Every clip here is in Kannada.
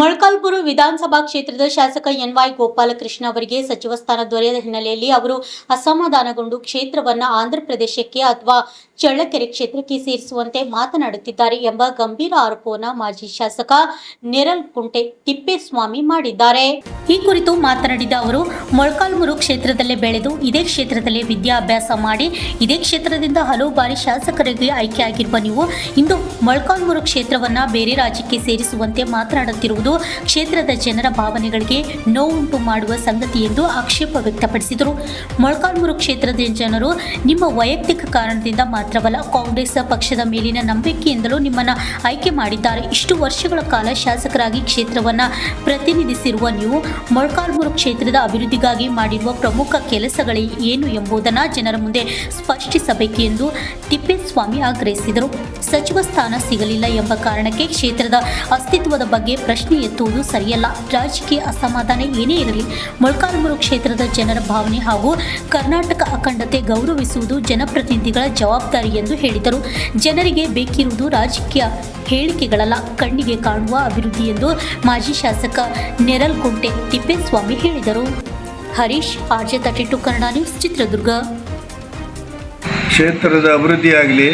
ಮೊಳಕಾಲ್ಮೂರು ವಿಧಾನಸಭಾ ಕ್ಷೇತ್ರದ ಶಾಸಕ ಎನ್.ವೈ. ಗೋಪಾಲಕೃಷ್ಣ ಅವರಿಗೆ ಸಚಿವ ಸ್ಥಾನ ದೊರೆಯದ ಹಿನ್ನೆಲೆಯಲ್ಲಿ ಅವರು ಅಸಮಾಧಾನಗೊಂಡು ಕ್ಷೇತ್ರವನ್ನು ಆಂಧ್ರಪ್ರದೇಶಕ್ಕೆ ಅಥವಾ ಚಳ್ಳಕೆರೆ ಕ್ಷೇತ್ರಕ್ಕೆ ಸೇರಿಸುವಂತೆ ಮಾತನಾಡುತ್ತಿದ್ದಾರೆ ಎಂಬ ಗಂಭೀರ ಆರೋಪವನ್ನು ಮಾಜಿ ಶಾಸಕ ನೇರಲಕುಂಟೆ ತಿಪ್ಪೇಸ್ವಾಮಿ ಮಾಡಿದ್ದಾರೆ. ಈ ಕುರಿತು ಮಾತನಾಡಿದ ಅವರು, ಮೊಳಕಾಲ್ಮೂರು ಕ್ಷೇತ್ರದಲ್ಲೇ ಬೆಳೆದು ಇದೇ ಕ್ಷೇತ್ರದಲ್ಲೇ ವಿದ್ಯಾಭ್ಯಾಸ ಮಾಡಿ ಇದೇ ಕ್ಷೇತ್ರದಿಂದ ಹಲವು ಬಾರಿ ಶಾಸಕರಿಗೆ ಆಯ್ಕೆಯಾಗಿರುವ ನೀವು ಇಂದು ಮೊಳಕಾಲ್ಮೂರು ಕ್ಷೇತ್ರವನ್ನು ಬೇರೆ ರಾಜ್ಯಕ್ಕೆ ಸೇರಿಸುವಂತೆ ಮಾತನಾಡುತ್ತಿರುವುದು ಕ್ಷೇತ್ರದ ಜನರ ಭಾವನೆಗಳಿಗೆ ನೋವುಂಟು ಮಾಡುವ ಸಂಗತಿ ಎಂದು ಆಕ್ಷೇಪ ವ್ಯಕ್ತಪಡಿಸಿದರು. ಮೊಳಕಾಲ್ಮೂರು ಕ್ಷೇತ್ರದ ಜನರು ನಿಮ್ಮ ವೈಯಕ್ತಿಕ ಕಾರಣದಿಂದ ಮಾತ್ರವಲ್ಲ, ಕಾಂಗ್ರೆಸ್ ಪಕ್ಷದ ಮೇಲಿನ ನಂಬಿಕೆಯಿಂದಲೂ ನಿಮ್ಮನ್ನು ಆಯ್ಕೆ ಮಾಡಿದ್ದಾರೆ. ಇಷ್ಟು ವರ್ಷಗಳ ಕಾಲ ಶಾಸಕರಾಗಿ ಕ್ಷೇತ್ರವನ್ನು ಪ್ರತಿನಿಧಿಸಿರುವ ನೀವು ಮೊಳಕಾಲ್ಮೂರು ಕ್ಷೇತ್ರದ ಅಭಿವೃದ್ಧಿಗಾಗಿ ಮಾಡಿರುವ ಪ್ರಮುಖ ಕೆಲಸಗಳೇ ಏನು ಎಂಬುದನ್ನು ಜನರ ಮುಂದೆ ಸ್ಪಷ್ಟಿಸಬೇಕು ಎಂದು ತಿಪ್ಪೇಸ್ವಾಮಿ ಆಗ್ರಹಿಸಿದರು. ಸಚಿವ ಸ್ಥಾನ ಸಿಗಲಿಲ್ಲ ಎಂಬ ಕಾರಣಕ್ಕೆ ಕ್ಷೇತ್ರದ ಅಸ್ತಿತ್ವದ ಬಗ್ಗೆ ಪ್ರಶ್ನೆ ಎತ್ತುವುದು ಸರಿಯಲ್ಲ. ರಾಜಕೀಯ ಅಸಮಾಧಾನ ಏನೇ ಇರಲಿ, ಮೊಳಕಾಲ್ಮೂರು ಕ್ಷೇತ್ರದ ಜನರ ಭಾವನೆ ಹಾಗೂ ಕರ್ನಾಟಕ ಅಖಂಡತೆ ಗೌರವಿಸುವುದು ಜನಪ್ರತಿನಿಧಿಗಳ ಜವಾಬ್ದಾರಿ ಎಂದು ಹೇಳಿದರು. ಜನರಿಗೆ ಬೇಕಿರುವುದು ರಾಜಕೀಯ ಹೇಳಿಕೆಗಳಲ್ಲ, ಕಣ್ಣಿಗೆ ಕಾಣುವ ಅಭಿವೃದ್ಧಿ ಎಂದು ಮಾಜಿ ಶಾಸಕ ನೇರಲಕುಂಟೆ ತಿಪ್ಪೇಸ್ವಾಮಿ ಹೇಳಿದರು. Harish, RJ32 Kannada news, Chitradurga. ಕ್ಷೇತ್ರದ ಅಭಿವೃದ್ಧಿ ಆಗಲಿ,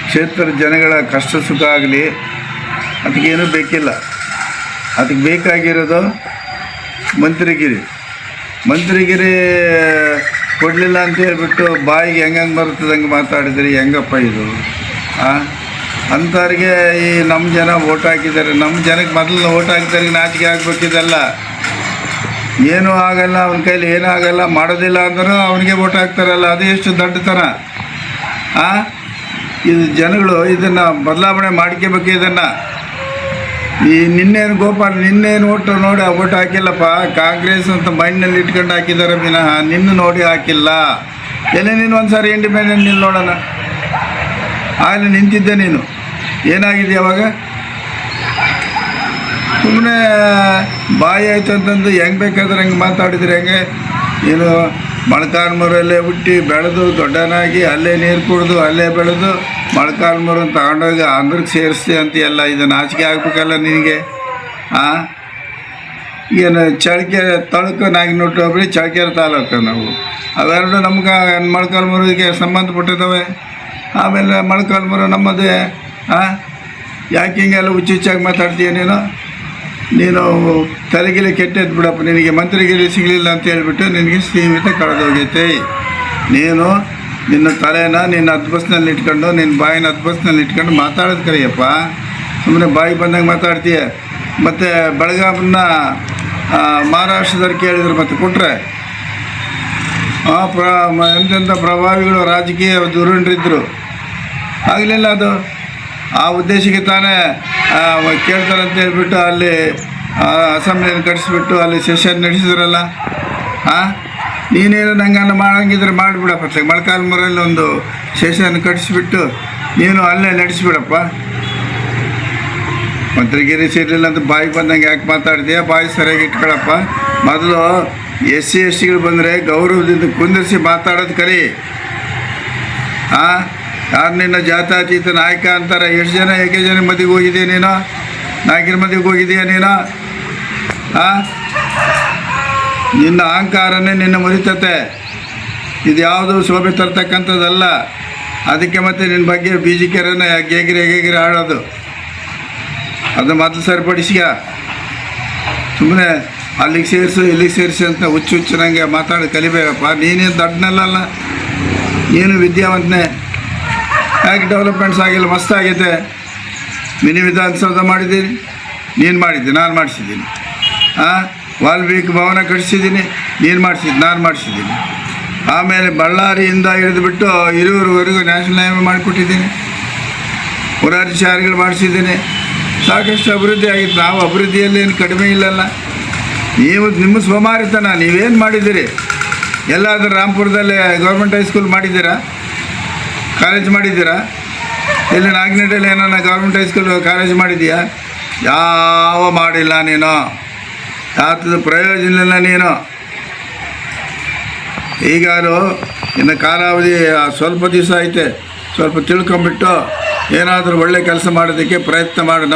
ಕ್ಷೇತ್ರದ ಜನಗಳ ಕಷ್ಟ ಸುಖ ಆಗಲಿ, ಅದಕ್ಕೇನೂ ಬೇಕಿಲ್ಲ. ಅದಕ್ಕೆ ಬೇಕಾಗಿರೋದು ಮಂತ್ರಿಗಿರಿ ಕೊಡಲಿಲ್ಲ ಅಂತ ಹೇಳ್ಬಿಟ್ಟು ಬಾಯಿಗೆ ಹೆಂಗೆ ಬರ್ತದೆ ಹಂಗೆ ಮಾತಾಡಿದ್ರಿ. ಹೆಂಗಪ್ಪ ಇದು? ಅಂಥವ್ರಿಗೆ ಈ ನಮ್ಮ ಜನ ಓಟ್ ಹಾಕಿದ್ದಾರೆ. ನಮ್ಮ ಜನಕ್ಕೆ ಮೊದಲು ಓಟ್ ಹಾಕಿದವ್ರಿಗೆ ನಾಚಿಕೆ ಆಗಬೇಕಿದೆಲ್ಲ. ಏನೂ ಆಗಲ್ಲ, ಅವನ ಕೈಲಿ ಏನೂ ಆಗಲ್ಲ, ಮಾಡೋದಿಲ್ಲ ಅಂದರೂ ಅವನಿಗೆ ಓಟ್ ಹಾಕ್ತಾರಲ್ಲ, ಅದು ಎಷ್ಟು ದೊಡ್ಡತನ. ಇದು ಜನಗಳು ಇದನ್ನು ಬದಲಾವಣೆ ಮಾಡ್ಕೋಬೇಕು. ಇದನ್ನು ಈ ನಿನ್ನೇನು ಓಟು ನೋಡಿ ಓಟ್ ಹಾಕಿಲ್ಲಪ್ಪ, ಕಾಂಗ್ರೆಸ್ ಅಂತ ಮೈಂಡ್ನಲ್ಲಿ ಇಟ್ಕೊಂಡು ಹಾಕಿದ್ದಾರೆ ವಿನಃ ನಿನ್ನ ನೋಡಿ ಹಾಕಿಲ್ಲ. ಎಲ್ಲಿ ನೀನು ಒಂದು ಸಾರಿ ಇಂಡಿಪೆಂಡೆಂಟ್ ನಿಲ್ಲಿ ನೋಡೋಣ. ಆಗಲೇ ನಿಂತಿದ್ದೆ ನೀನು, ಏನಾಗಿದೆ ಅವಾಗ? ಸುಮ್ಮನೆ ಬಾಯಿ ಆಯ್ತು ಅಂತಂದು ಹೆಂಗೆ ಬೇಕಾದ್ರೆ ಹಂಗೆ ಮಾತಾಡಿದ್ರೆ ಹೆಂಗೆ? ಏನು ಮೊಳಕಾಲ್ಮೂರಲ್ಲೇ ಹುಟ್ಟಿ ಬೆಳೆದು ದೊಡ್ಡನಾಗಿ ಅಲ್ಲೇ ನೀರು ಕುಡಿದು ಅಲ್ಲೇ ಬೆಳೆದು ಮೊಳಕಾಲ್ಮೂರನ್ನು ತಗೊಂಡೋಗಿ ಆಂಧ್ರಕ್ಕೆ ಸೇರಿಸಿ ಅಂತ ಎಲ್ಲ ಇದನ್ನು ಆಚೆಗೆ ಆಗಬೇಕಲ್ಲ ನಿನಗೆ. ಏನು ಚಳ್ಳಕೆರೆ ತಾಲೂಕು, ನಾಗನೂರು ಹೋಬಳಿ, ಚಳ್ಳಕೆರೆ ತಾಲೂಕು ನಾವು ಅವೆರಡು ನಮ್ಗೆ ಮೊಳಕಾಲ್ಮೂರಿಗೆ ಸಂಬಂಧಪಟ್ಟಿದ್ದಾವೆ. ಆಮೇಲೆ ಮೊಳಕಾಲ್ಮೂರು ನಮ್ಮದೇ. ಯಾಕೆ ಹಿಂಗೆಲ್ಲ ಹುಚ್ಚಾಗಿ ಮಾತಾಡ್ತೀಯ ನೀನು ತಲೆಗಿಲೆ ಕೆಟ್ಟದ್ದು ಬಿಡಪ್ಪ. ನಿನಗೆ ಮಂತ್ರಿಗಿರಿ ಸಿಗಲಿಲ್ಲ ಅಂತ ಹೇಳ್ಬಿಟ್ಟು ನಿನಗೆ ಸೀಮಿತ ಕಳೆದೋಗೈತೆ. ನೀನು ನಿನ್ನ ತಲೆನ ನಿನ್ನ ಹದ್ಬಸ್ನಲ್ಲಿ ಇಟ್ಕೊಂಡು, ನಿನ್ನ ಬಾಯಿನ ಹದ್ಬಸ್ನಲ್ಲಿ ಇಟ್ಕೊಂಡು ಮಾತಾಡೋದು ಕರೆಯಪ್ಪ. ಸುಮ್ಮನೆ ಬಾಯಿ ಬಂದಂಗೆ ಮಾತಾಡ್ತೀಯ. ಮತ್ತು ಬೆಳಗಾಮನ್ನ ಮಹಾರಾಷ್ಟ್ರದವ್ರು ಕೇಳಿದ್ರು, ಮತ್ತೆ ಕೊಟ್ಟರೆ ಎಂತೆಂಥ ಪ್ರಭಾವಿಗಳು ರಾಜಕೀಯ ಧುರೀಣರಿದ್ದರು. ಆಗಲಿಲ್ಲ ಅದು. ಆ ಉದ್ದೇಶಕ್ಕೆ ತಾನೇ ಕೇಳ್ತಾರೆ ಅಂತ ಹೇಳ್ಬಿಟ್ಟು ಅಲ್ಲಿ ಅಸೆಂಬ್ಲಿಯನ್ನು ಕಟ್ಟಿಸ್ಬಿಟ್ಟು ಅಲ್ಲಿ ಸೆಷನ್ ನಡೆಸಿದ್ರಲ್ಲ. ನೀನೇನು ನಂಗನ್ನು ಮಾಡೋಂಗಿದ್ರೆ ಮಾಡಿಬಿಡಪ್ಪ. ಮೊಳಕಾಲ್ಮೂರಲ್ಲಿ ಒಂದು ಸೆಷನ್ ಕಟ್ಟಿಸ್ಬಿಟ್ಟು ನೀನು ಅಲ್ಲೇ ನಡೆಸಿಬಿಡಪ್ಪ. ಮಂತ್ರಿಗಿರಿ ಸೇರಲಿಲ್ಲ ಅಂತ ಬಾಯಿಗೆ ಬಂದಂಗೆ ಯಾಕೆ ಮಾತಾಡ್ತೀಯ? ಬಾಯಿ ಸರಿಯಾಗಿ ಇಟ್ಕೊಳಪ್ಪ. ಮೊದಲು SC STಗಳು ಬಂದರೆ ಗೌರವದಿಂದ ಕುಂದಿರಿಸಿ ಮಾತಾಡೋದು ಕಲಿ. ಯಾರು ನಿನ್ನ ಜಾತ್ಯತೀತ ನಾಯಕ ಅಂತಾರೆ? ಎಷ್ಟು ಜನ ಜನ ಮದುವೆಗೆ ಹೋಗಿದೆಯಾ ನೀನು? ನಾಯಕರ ಮದುವೆಗೆ ಹೋಗಿದೆಯಾ ನೀನು? ನಿನ್ನ ಅಹಂಕಾರನೇ ನಿನ್ನ ಮುರಿತತೆ. ಇದು ಯಾವುದು ಶೋಭೆ ತರ್ತಕ್ಕಂಥದ್ದಲ್ಲ. ಅದಕ್ಕೆ ಮತ್ತೆ ನಿನ್ನ ಬಗ್ಗೆ ಬೀಜಿಕೆರನ್ನು ಹೇಗಿರಿ ಆಡೋದು, ಅದು ಮೊದಲು ಸರಿಪಡಿಸಿಯ. ಸುಮ್ಮನೆ ಅಲ್ಲಿಗೆ ಸೇರಿಸು ಇಲ್ಲಿಗೆ ಸೇರಿಸಿ ಅಂತ ಹುಚ್ಚು ನನಗೆ ಮಾತಾಡಿ ಕಲಿಬೇಕಪ್ಪ. ನೀನೇನು ದೊಡ್ಡನಲ್ಲ, ನೀನು ವಿದ್ಯಾವಂತನೇ. ಯಾಕೆ ಡೆವಲಪ್ಮೆಂಟ್ಸ್ ಆಗಿಲ್ಲ? ಮಸ್ತಾಗೈತೆ. ಮಿನಿ ವಿಧಾನಸೌಧ ಮಾಡಿದ್ದೀನಿ, ನೀನು ಮಾಡಿದ್ದೆ, ನಾನು ಮಾಡಿಸಿದ್ದೀನಿ. ವಾಲ್ಮೀಕಿ ಭವನ ಕಟ್ಟಿಸಿದ್ದೀನಿ, ನೀನು ಮಾಡಿಸಿದ್ದು, ನಾನು ಮಾಡಿಸಿದ್ದೀನಿ. ಆಮೇಲೆ ಬಳ್ಳಾರಿಯಿಂದ ಹಿಡಿದುಬಿಟ್ಟು ಹಿರಿಯೂರುವರೆಗೂ ನ್ಯಾಷನಲ್ ಹೈವೇ ಮಾಡಿಕೊಟ್ಟಿದ್ದೀನಿ. ಮುರಾರ್ಜಿ ಶಾಲೆಗಳು ಮಾಡಿಸಿದ್ದೀನಿ. ಸಾಕಷ್ಟು ಅಭಿವೃದ್ಧಿ ಆಗಿತ್ತು. ನಾವು ಅಭಿವೃದ್ಧಿಯಲ್ಲಿ ಏನು ಕಡಿಮೆ ಇಲ್ಲಲ್ಲ. ನಿಮ್ಮ ಸೋಮಾರಿತನ. ನೀವೇನು ಮಾಡಿದ್ದೀರಿ? ಎಲ್ಲಾದರೂ ರಾಂಪುರದಲ್ಲಿ ಗೌರ್ಮೆಂಟ್ ಹೈಸ್ಕೂಲ್ ಮಾಡಿದ್ದೀರಾ? ಕಾಲೇಜ್ ಮಾಡಿದ್ದೀರಾ? ಇಲ್ಲಿ ನಾಗನಹಳ್ಳಿಯಲ್ಲಿ ಏನೋ ಗೌರ್ಮೆಂಟ್ ಹೈಸ್ಕೂಲ್ ಕಾಲೇಜ್ ಮಾಡಿದ್ದೀಯಾ? ಯಾವ ಮಾಡಿಲ್ಲ ನೀನು. ಯಾತದ ಪ್ರಯೋಜನ ಇಲ್ಲ ನೀನು. ಈಗಾರು ಇನ್ನು ಕಾಲಾವಧಿ ಸ್ವಲ್ಪ ದಿವಸ ಐತೆ. ಸ್ವಲ್ಪ ತಿಳ್ಕೊಂಬಿಟ್ಟು ಏನಾದರೂ ಒಳ್ಳೆ ಕೆಲಸ ಮಾಡೋದಕ್ಕೆ ಪ್ರಯತ್ನ ಮಾಡು.